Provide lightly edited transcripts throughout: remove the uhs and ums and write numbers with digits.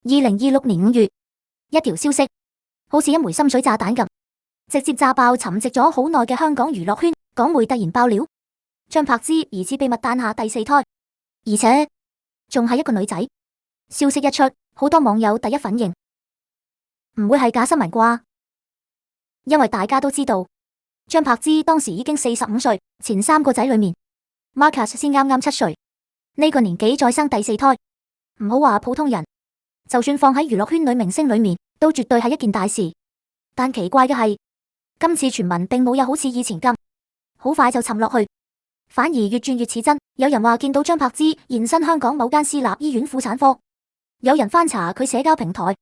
2026年5月，一條消息好似一枚深水炸彈咁，直接炸爆沉寂咗好耐嘅香港娛樂圈。港媒突然爆料，張柏芝疑似秘密誕下第四胎，而且仲係一個女仔。消息一出，好多網友第一反應唔會係假新聞啩？因為大家都知道，張柏芝當時已經45歲，前3個仔裏面，Marcus 先啱啱7歲，呢個年紀再生第四胎，唔好話普通人，就算放喺娛樂圈女明星裏面，都絕對係一件大事。但奇怪嘅係，今次傳聞並冇有好似以前咁好快就沉落去，反而越轉越似真。有人話見到張柏芝現身香港某間私立醫院婦產科，有人翻查佢社交平台，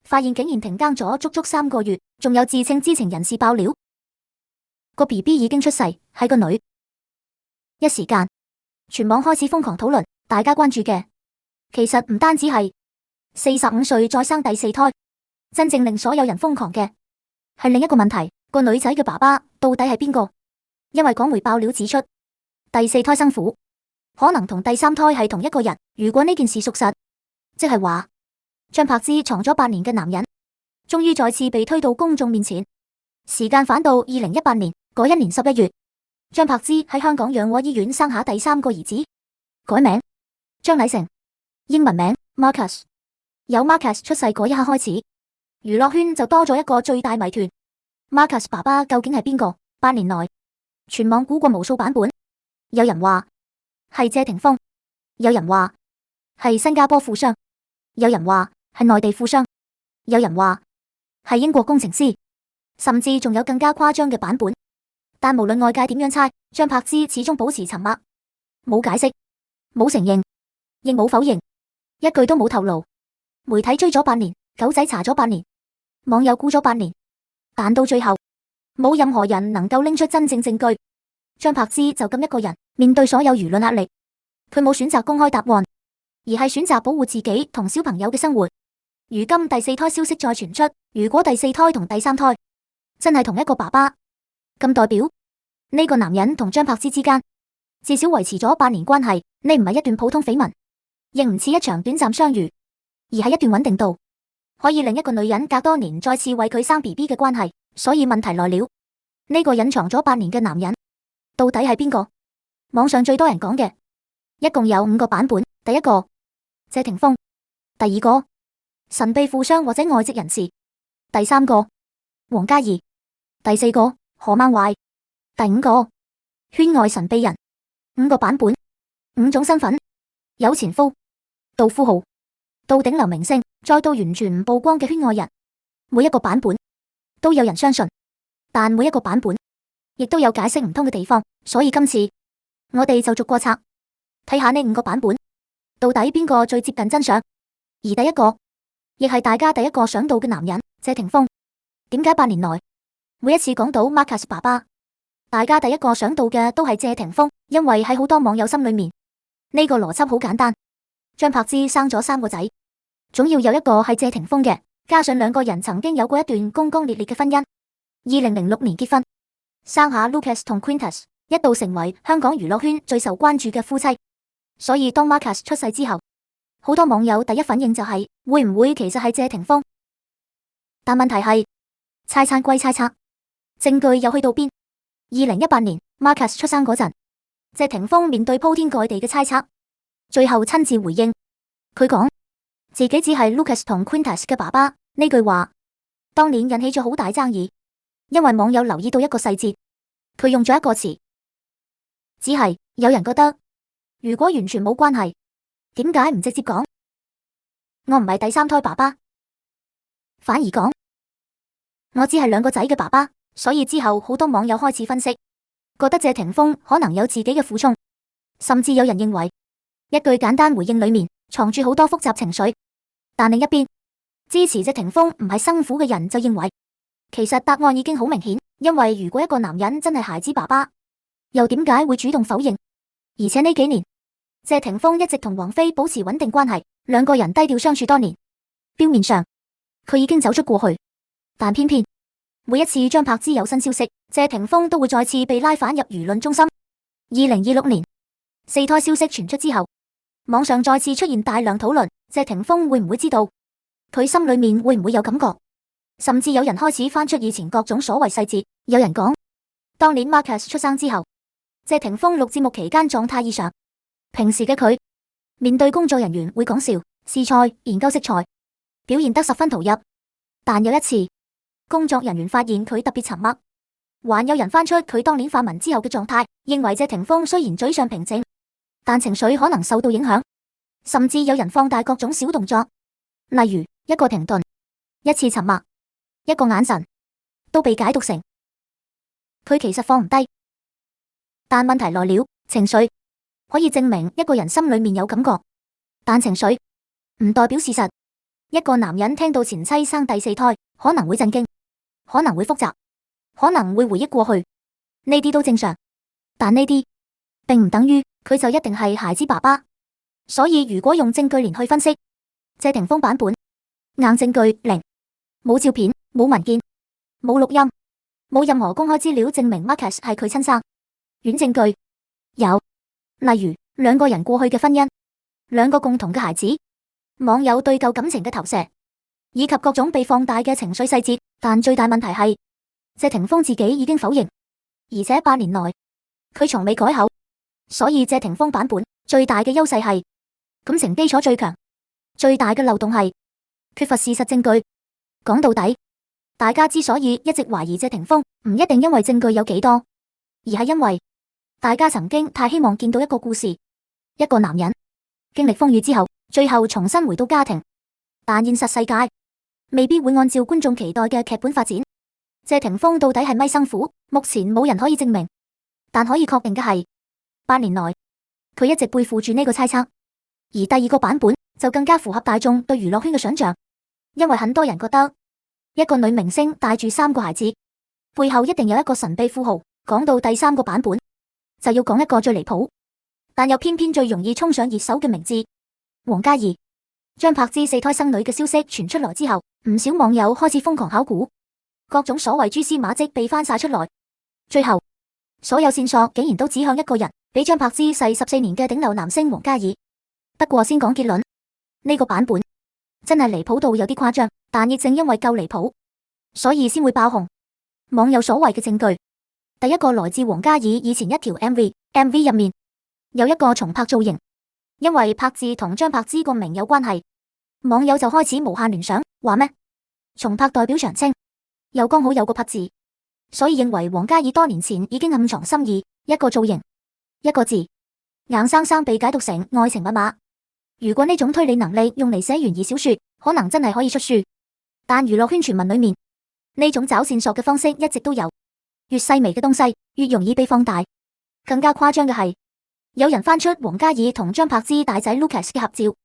發現竟然停更咗足足3個月，仲有自稱知情人士爆料個 BB 已經出世，係個女。一時間，全網開始瘋狂討論，大家關注嘅其實唔單止係45歲再生第四胎，真正令所有人瘋狂嘅係另一個問題，個女仔嘅爸爸到底係邊個？因為港媒爆料指出，第四胎生父可能同第三胎係同一個人。如果呢件事屬實，即係話張柏芝藏咗8年嘅男人，終於再次被推到公眾面前。時間返到2018年嗰一年11月，張柏芝喺香港養和醫院生下第3個兒子，改名張禮成，英文名 Marcus。有 Marcus 出世嗰一刻開始，娛樂圈就多咗一個最大謎團。Marcus 爸爸究竟係邊個？8年內，全網估過無數版本。有人話係謝霆鋒，有人話係新加坡富商，有人話係內地富商，有人話係英國工程師，甚至仲有更加誇張嘅版本。但無論外界點樣猜，張柏芝始終保持沉默，冇解釋，冇承認，亦冇否認，一句都冇透露。媒體追咗8年，狗仔查咗8年，網友估咗8年，但到最後冇任何人能夠拎出真正證據。張柏芝就咁一個人面對所有輿論壓力，佢冇選擇公開答案，而係選擇保護自己同小朋友嘅生活。如今第四胎消息再傳出，如果第四胎同第三胎真係同一個爸爸，咁代表呢個男人同張柏芝之間至少維持咗8年關係。呢唔係一段普通緋聞，亦唔似一場短暫相遇，而係一段穩定到可以令一個女人隔多年再次為佢生 BB 嘅關係。所以問題來了，呢個隱藏咗8年嘅男人到底係邊個？網上最多人講嘅一共有5個版本。第一個謝霆鋒，第二個神秘富商或者外籍人士，第三個王嘉儀，第四個何孟壞，第5個圈外神秘人。5個版本，5種身份，有前夫到富豪到頂流明星，再到完全唔曝光嘅圈外人。每一個版本都有人相信，但每一個版本亦都有解釋唔通嘅地方。所以今次我哋就逐個拆，睇下呢5個版本到底邊個最接近真相。而第一個亦係大家第一個想到嘅男人謝霆鋒，點解8年內每一次講到 Marcus 爸爸，大家第一個想到嘅都係謝霆鋒？因為喺好多網友心裏面，呢個邏輯好簡單，張柏芝生咗3個仔，總要有一個係謝霆鋒嘅，加上2個人曾經有過一段轟轟烈烈嘅婚姻，2006年結婚，生下 Lucas 同 Quintus，一度成為香港娛樂圈最受關注嘅夫妻。所以當 Marcus 出世之後，好多網友第一反應就係會唔會其實係謝霆鋒？但問題係猜測歸猜測，證據又去到邊？2018年 Marcus 出生嗰陣，謝霆鋒面對鋪天蓋地嘅猜測，最後親自回應，佢講自己只係 Lucas 同 Quintus 嘅爸爸。呢句話當年引起咗好大爭議，因為網友留意到一個細節，佢用咗一個詞，只係有人覺得如果完全冇關係，點解唔直接講我唔係第三胎爸爸，反而講我只係2個仔嘅爸爸？所以之後好多網友開始分析，覺得謝霆鋒可能有自己嘅苦衷，甚至有人認為一句簡單回應裏面藏住好多複雜情緒。但另一邊支持謝霆鋒唔係生父嘅人就認為，其實答案已經好明顯，因為如果一個男人真係孩子爸爸，又點解會主動否認？而且呢幾年謝霆鋒一直同王菲保持穩定關係，2個人低調相處多年，表面上佢已經走出過去，但偏偏每一次張柏芝有新消息，謝霆鋒都會再次被拉返入輿論中心。2026年4胎消息傳出之後，網上再次出現大量討論，謝霆鋒會唔會知道佢心裏面會唔會有感覺？甚至有人開始翻出以前各種所謂細節。有人講，當年 Marcus 出生之後，謝霆鋒錄節目期間狀態異常。平時嘅佢面對工作人員會講笑、試菜、研究食材，表現得十分投入。但有一次，工作人員發現佢特別沉默。還有人翻出佢當年發文之後嘅狀態，認為謝霆鋒雖然嘴上平靜，但情緒可能受到影響。甚至有人放大各種小動作，例如一個停頓、一次沉默、一個眼神，都被解讀成佢其實放唔低。但問題來了，情緒可以證明一個人心裏面有感覺，但情緒唔代表事實。一個男人聽到前妻生第四胎，可能會震驚，可能會複雜，可能會回憶過去，呢啲都正常。但呢啲並唔等於佢就一定係孩子爸爸。所以如果用證據鏈去分析，謝霆鋒版本硬證據零，冇照片，冇文件，冇錄音，冇任何公開資料證明 Marcus 係佢親生。軟證據有，例如兩個人過去嘅婚姻，兩個共同嘅孩子，網友對舊感情嘅投射，以及各種被放大嘅情緒細節。但最大問題係謝霆鋒自己已經否認，而且8年內佢從未改口。所以謝霆鋒版本最大嘅優勢係感情基礎最強，最大嘅漏洞係缺乏事實證據。講到底，大家之所以一直懷疑謝霆鋒，唔一定因為證據有幾多，而係因為大家曾經太希望見到一個故事，一個男人經歷風雨之後，最後重新回到家庭。但現實世界未必會按照觀眾期待嘅劇本發展。謝霆鋒到底係咪生苦，目前冇人可以證明，但可以確定嘅係8年內佢一直背負住呢個猜測。而第二個版本就更加符合大眾對娛樂圈嘅想象，因為很多人覺得一個女明星帶住3個孩子，背後一定有一個神秘富豪。講到第3個版本，就要講一個最離譜，但又偏偏最容易衝上熱搜嘅名字——王嘉儀。張柏芝4胎生女嘅消息傳出來之後，唔少網友開始瘋狂考古，各種所謂蛛絲馬跡被翻晒出來。最後，所有線索竟然都指向一個人，比張柏芝細14年嘅頂流男星王嘉儀。不過先講結論，呢個版本真係離譜到有啲誇張，但亦正因為夠離譜，所以先會爆紅。網友所謂嘅證據，第一個來自王嘉儀以前一條 MV 入面有一個重拍造型，因為柏字同張柏芝個名有關係，網友就開始無限聯想，話咩重拍代表長青，又剛好有個柏字，所以認為王嘉儀多年前已經暗藏心意。一個造型，一個字，硬生生被解讀成愛情密碼。如果呢種推理能力用嚟寫懸疑小說，可能真係可以出書。但娛樂圈傳聞裏面呢種找線索嘅方式一直都有，越細微嘅東西越容易被放大。更加誇張嘅係，有人翻出王嘉儀同張柏芝大仔 Lucas 嘅合照，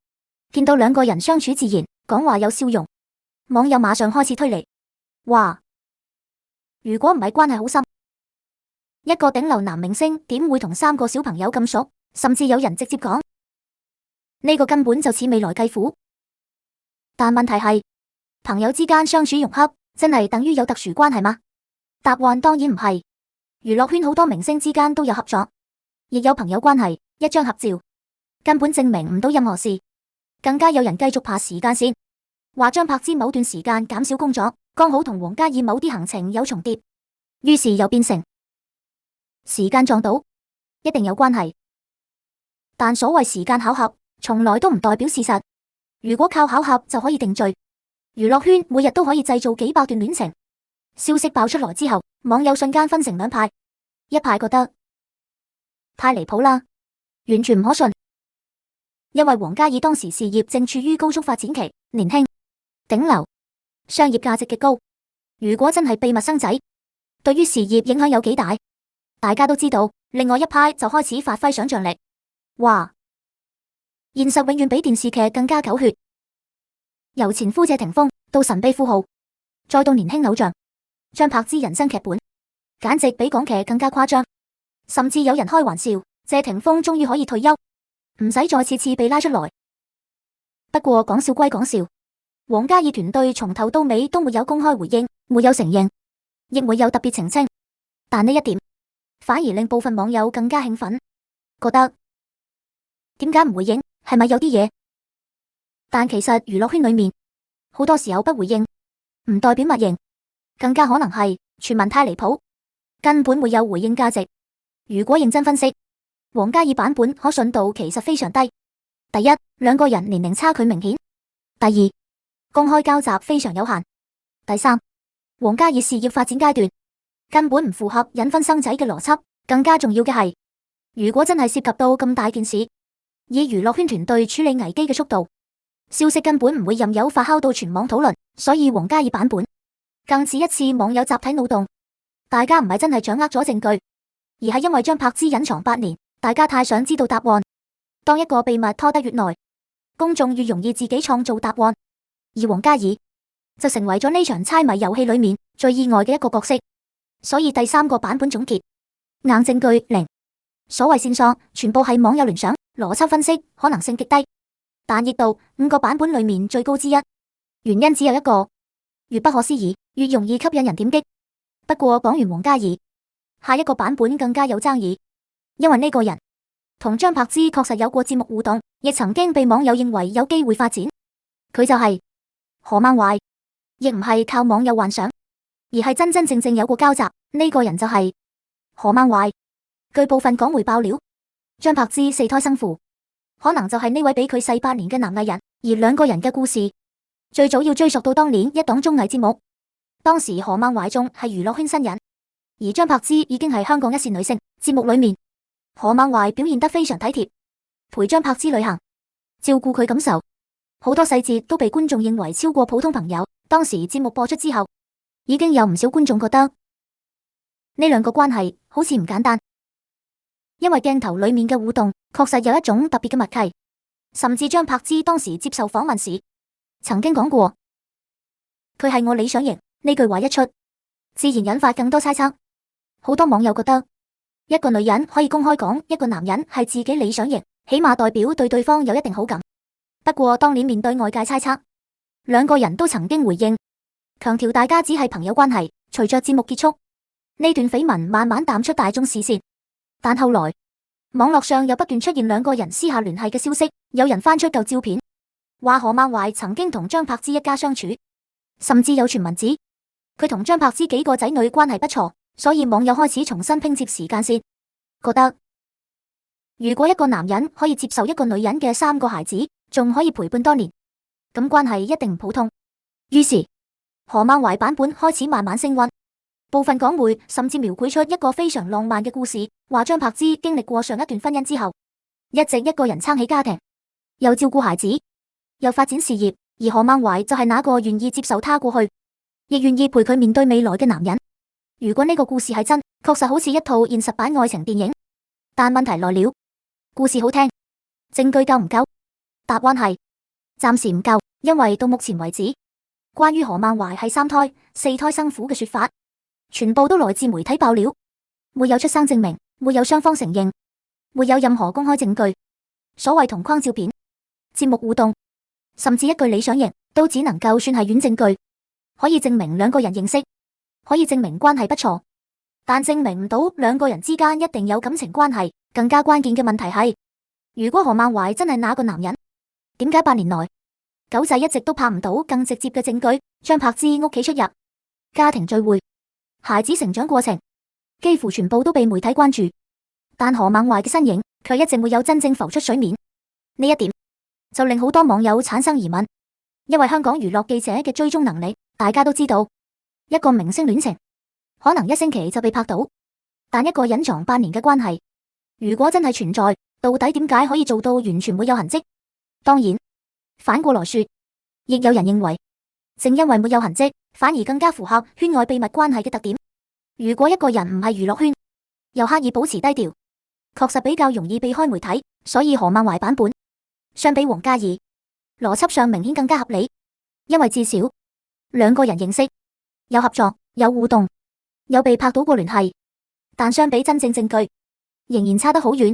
見到兩個人相處自然，講話有笑容，網友馬上開始推理，哇！如果唔係關係好深，一個頂流男明星點會同3個小朋友咁熟？甚至有人直接講，呢個根本就似未來繼父。但問題係，朋友之間相處融洽，真係等於有特殊關係嗎？答案當然唔係。娛樂圈好多明星之間都有合作，亦有朋友關係，一張合照根本證明唔到任何事。更加有人繼續爬時間線，話張柏芝某段時間減少工作，剛好同王嘉儀某啲行程有重疊，於是又變成時間撞到，一定有關係。但所謂時間巧合，從來都唔代表事實。如果靠巧合就可以定罪，娛樂圈每日都可以製造幾百段戀情。消息爆出來之後，網友瞬間分成2派，一派覺得太離譜啦，完全唔可信，因為王嘉儀當時事業正處於高速發展期，年輕、頂流，商業價值極高。如果真係秘密生仔，對於事業影響有幾大，大家都知道。另外一派就開始發揮想象力，哇！現實永遠比電視劇更加狗血。由前夫謝霆鋒到神秘富豪，再到年輕偶像張柏芝人生劇本，簡直比港劇更加誇張。甚至有人開玩笑，謝霆鋒終於可以退休，唔使再次次被拉出來。不過講笑歸講笑，王嘉儀團隊從頭到尾都沒有公開回應，沒有承認，亦沒有特別澄清。但呢一點反而令部分網友更加興奮，覺得點解唔回應？係咪有啲嘢？但其實娛樂圈裏面好多時候不回應，唔代表默認，更加可能係傳聞太離譜，根本沒有回應價值。如果認真分析，王嘉爾版本可信度其實非常低。第一，兩個人年齡差距明顯；第二，公開交集非常有限；第三，王嘉爾事業發展階段根本唔符合隱婚生仔嘅邏輯。更加重要嘅係，如果真係涉及到咁大件事，以娛樂圈團隊處理危機嘅速度，消息根本唔會任由發酵到全網討論。所以王嘉爾版本更似一次網友集體腦洞，大家唔係真係掌握咗證據，而係因為張柏芝隱藏8年，大家太想知道答案。當一個秘密拖得越耐，公眾越容易自己創造答案，而王嘉爾就成為咗呢場猜謎遊戲裏面最意外嘅一個角色。所以第三個版本總結：硬證據零，所謂線索全部係網友聯想，邏輯分析可能性極低，但熱度5個版本裏面最高之一。原因只有一個，越不可思議越容易吸引人點擊。不過講完王嘉爾，下一個版本更加有爭議，因為呢個人同張柏芝確實有過節目互動，亦曾經被網友認為有機會發展。佢就係何孟懷，亦唔係靠網友幻想，而係真真正正有過交集。呢個人就係何孟懷。據部分港媒爆料，張柏芝4胎生父可能就係呢位比佢細8年嘅男藝人，而兩個人嘅故事最早要追溯到當年一檔綜藝節目，當時何孟懷仲係娛樂圈新人，而張柏芝已經係香港一線女星。節目裏面，何孟懷表現得非常體貼，陪張柏芝旅行，照顧佢感受，好多細節都被觀眾認為超過普通朋友。當時節目播出之後，已經有唔少觀眾覺得呢兩個關係好似唔簡單，因為鏡頭裏面嘅互動確實有一種特別嘅默契，甚至張柏芝當時接受訪問時曾經講過佢係我理想型，呢句話一出，自然引發更多猜測。好多網友覺得一個女人可以公開講一個男人係自己理想型，起碼代表對對方有一定好感。不過當年面對外界猜測，兩個人都曾經回應，強調大家只係朋友關係。隨着節目結束，呢段緋聞慢慢淡出大眾視線，但後來網絡上又不斷出現兩個人私下聯繫嘅消息，有人翻出舊照片，話何孟懷曾經同張柏芝一家相處，甚至有傳聞指佢同張柏芝幾個仔女關係不錯。所以網友開始重新拼接時間線，覺得如果一個男人可以接受一個女人嘅3個孩子，仲可以陪伴多年，咁關係一定唔普通。於是何孟懷版本開始慢慢升溫，部分港媒甚至描繪出一個非常浪漫嘅故事，話張柏芝經歷過上一段婚姻之後，一直一個人撐起家庭，又照顧孩子，又發展事業，而何孟懷就係那個願意接受她過去，亦願意陪佢面對未來嘅男人。如果呢個故事係真，確實好似一套現實版愛情電影。但問題來了，故事好聽，證據夠唔夠？答案係暫時唔夠，因為到目前為止，關於何孟懷係3胎、4胎生父嘅說法，全部都來自媒體爆料，沒有出生證明，沒有雙方承認，沒有任何公開證據。所謂同框照片、節目互動，甚至一句理想型，都只能夠算係軟證據，可以證明兩個人認識，可以證明關係不錯，但證明唔到兩個人之間一定有感情關係。更加關鍵嘅問題係，如果何孟懷真係那個男人，點解8年內狗仔一直都拍唔到更直接嘅證據？張柏芝屋企出入、家庭聚會、孩子成長過程，幾乎全部都被媒體關注，但何孟懷嘅身影卻一直沒有真正浮出水面。呢一點就令好多網友產生疑問，因為香港娛樂記者嘅追蹤能力，大家都知道。一個明星戀情可能1星期就被拍到，但一個隱藏8年嘅關係，如果真係存在，到底點解可以做到完全沒有痕跡？當然，反過來說，亦有人認為，正因為沒有痕跡，反而更加符合圈外秘密關係嘅特點。如果一個人唔係娛樂圈，又刻意保持低調，確實比較容易避開媒體。所以何孟懷版本相比王嘉爾，邏輯上明顯更加合理，因為至少兩個人認識，有合作，有互動，有被拍到過聯繫，但相比真正證據，仍然差得好遠。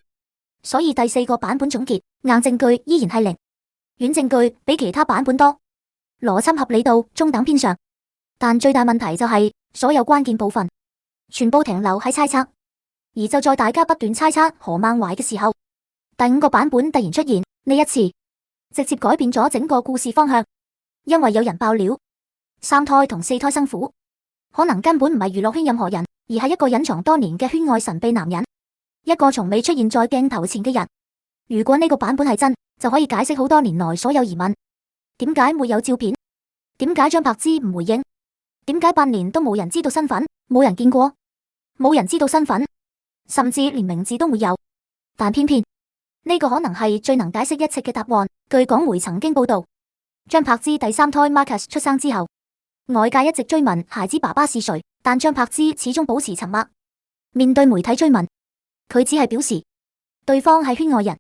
所以第4個版本總結，硬證據依然係0，軟證據比其他版本多，邏輯合理度中等偏上。但最大問題就係，所有關鍵部分全部停留喺猜測，而就在大家不斷猜測何孟懷嘅時候，第5個版本突然出現，呢一次直接改變咗整個故事方向。因為有人爆料，三胎同四胎生父可能根本唔係娛樂圈任何人，而係一個隱藏多年嘅圈外神秘男人，一個從未出現在鏡頭前嘅人。如果呢個版本係真，就可以解釋好多年來所有疑問。點解沒有照片？點解張柏芝唔回應？點解8年都冇人知道身份？冇人見過，冇人知道身份，甚至連名字都沒有。但偏偏呢個可能係最能解釋一切嘅答案。據港媒曾經報道，張柏芝第三胎 Marcus 出生之後，外界一直追問孩子爸爸是誰，但張柏芝始終保持沉默。面對媒體追問，佢只係表示對方係圈外人，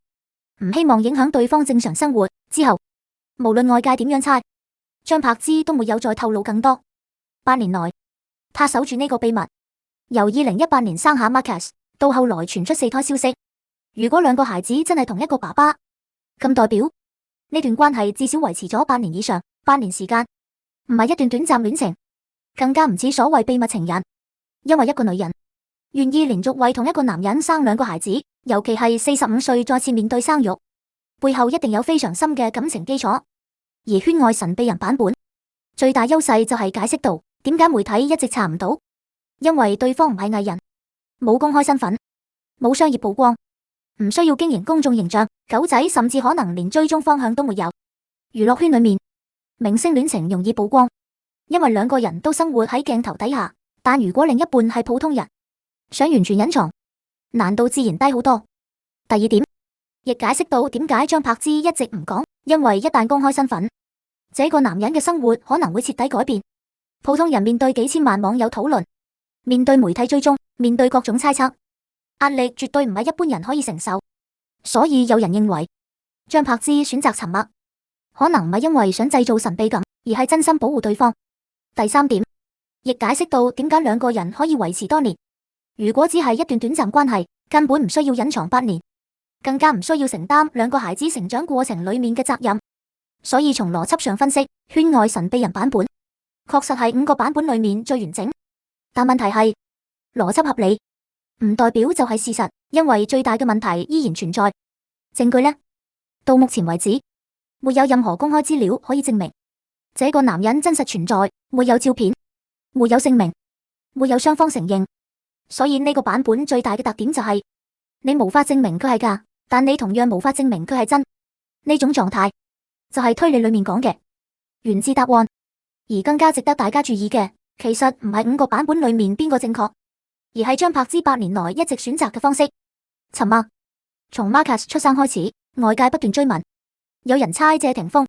唔希望影響對方正常生活。之後無論外界點樣猜，張柏芝都沒有再透露更多。8年來，他守住呢個秘密，由2018年生下 Marcus 到後來傳出四胎消息。如果兩個孩子真係同一個爸爸，咁代表呢段關係至少維持咗8年以上。8年時間唔係一段短暫戀情，更加唔似所謂秘密情人。因為一個女人願意連續為同一個男人生2個孩子，尤其係45歲再次面對生育，背後一定有非常深嘅感情基礎。而圈外神秘人版本最大優勢就係解釋到點解媒體一直查唔到，因為對方唔係藝人，冇公開身份，冇商業曝光，唔需要經營公眾形象，狗仔甚至可能連追蹤方向都沒有。娛樂圈裏面明星戀情容易曝光，因為兩個人都生活喺鏡頭底下，但如果另一半係普通人，想完全隱藏，難度自然低好多。第二點亦解釋到點解張柏芝一直唔講，因為一旦公開身份，這個男人嘅生活可能會徹底改變。普通人面對幾千萬網友討論，面對媒體追蹤，面對各種猜測，壓力絕對唔係一般人可以承受。所以有人認為張柏芝選擇沉默，可能唔係因為想製造神秘感，而係真心保護對方。第三點亦解釋到點解兩個人可以維持多年。如果只係一段短暫關係，根本唔需要隱藏8年，更加唔需要承擔兩個孩子成長過程裏面嘅責任。所以從邏輯上分析，圈外神秘人版本確實係5個版本裏面最完整。但問題係邏輯合理唔代表就係事實，因為最大嘅問題依然存在。證據呢？到目前為止，沒有任何公開資料可以證明這個男人真實存在，沒有照片，沒有姓名，沒有雙方承認。所以呢個版本最大嘅特點就係你無法證明佢係假，但你同樣無法證明佢係真。呢種狀態就係推理裏面講嘅源自答案。而更加值得大家注意嘅，其實唔係5個版本裏面邊個正確，而係張柏芝8年來一直選擇嘅方式。沉默。從 Marcus 出生開始，外界不斷追問，有人猜謝霆鋒，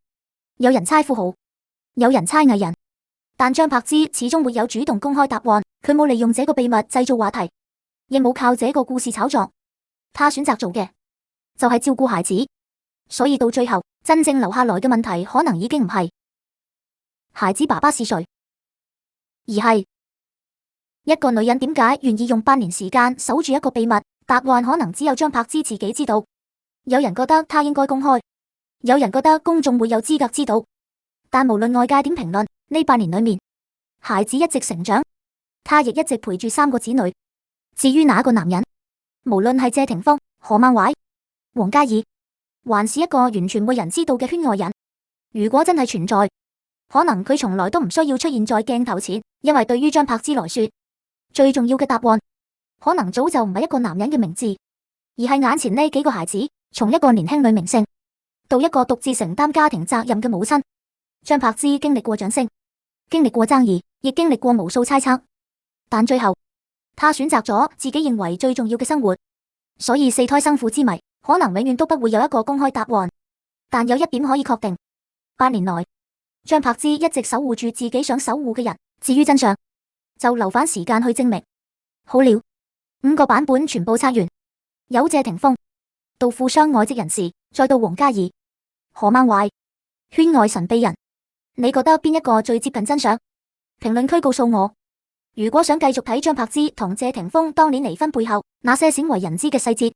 有人猜富豪，有人猜藝人，但張柏芝始終沒有主動公開答案。佢冇利用這個秘密製造話題，亦冇靠這個故事炒作。他選擇做嘅就係照顧孩子。所以到最後，真正留下來嘅問題可能已經唔係孩子爸爸是誰，而係一個女人點解願意用8年時間守住一個秘密。答案可能只有張柏芝自己知道。有人覺得她應該公開，有人覺得公眾會有資格知道。但無論外界點評論，呢8年裏面，孩子一直成長，她亦一直陪住3個子女。至於那個男人，無論係謝霆鋒、何孟懷、王嘉爾，還是一個完全冇人知道嘅圈外人，如果真係存在，可能佢從來都唔需要出現在鏡頭前，因為對於張柏芝來說，最重要嘅答案可能早就唔係一個男人嘅名字，而係眼前呢幾個孩子。從一個年輕女明星到一個獨自承擔家庭責任嘅母親，張柏芝經歷過掌聲，經歷過爭議，亦經歷過無數猜測，但最後她選擇咗自己認為最重要嘅生活。所以4胎生父之謎可能永遠都不會有一個公開答案。但有一點可以確定，8年來張柏芝一直守護住自己想守護嘅人。至於真相，就留返時間去證明。好了，5個版本全部測完，有謝霆鋒到富商外籍人士，再到王嘉爾、何孟懷，圈外神秘人，你覺得邊一個最接近真相？評論區告訴我。如果想繼續睇張柏芝同謝霆鋒當年離婚背後那些鮮為人知嘅細節，